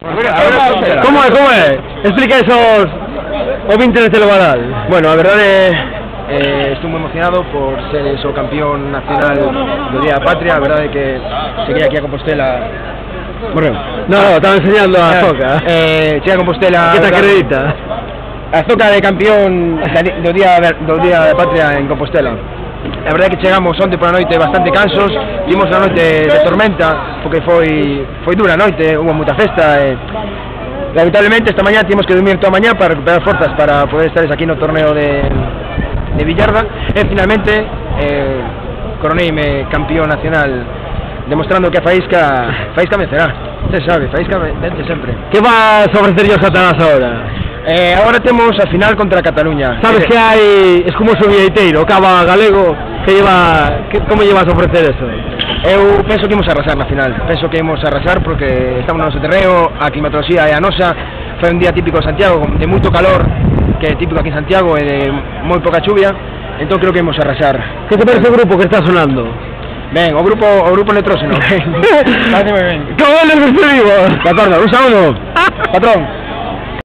Como é? Explica esos ouvintes de Televadal. Bueno, a verdade estou moi emocionado por ser o campeón nacional do Día da Patria. A verdade que cheguei aquí a Compostela. Morreu. No, estaba enseñando a Zoca. Cheguei a Compostela. Que te acredita? A Zoca de campeón do Día da Patria en Compostela. A verdade que chegamos onte pola noite bastante cansos, vimos unha noite de tormenta, porque foi dura a noite, hubo moita festa e lamentablemente esta mañá tivemos que dormir toda a mañá para recuperar forzas para poder estar aquí no torneo de Villarda e finalmente coroneime campeón nacional, demostrando que a Faísca vencerá. Se sabe, Faísca vence sempre. Que vas a ofrecer yo Satanás ahora? Agora temos a final contra Cataluña. Sabes que hai escumoso vieiteiro, cava galego, como llevas a ofrecer eso? Eu penso que imos arrasar na final, penso que imos arrasar porque estamos no noso terreo, a climatoloxía é a nosa, foi un día típico de Santiago, de moito calor, que é típico aquí en Santiago e de moi pouca chuvia, entón creo que imos arrasar. Que te parece o grupo que está sonando? Ben, o grupo Nitróxeno. Parece moi ben. Como les despedimos? De acordo, un saúdo, patrón.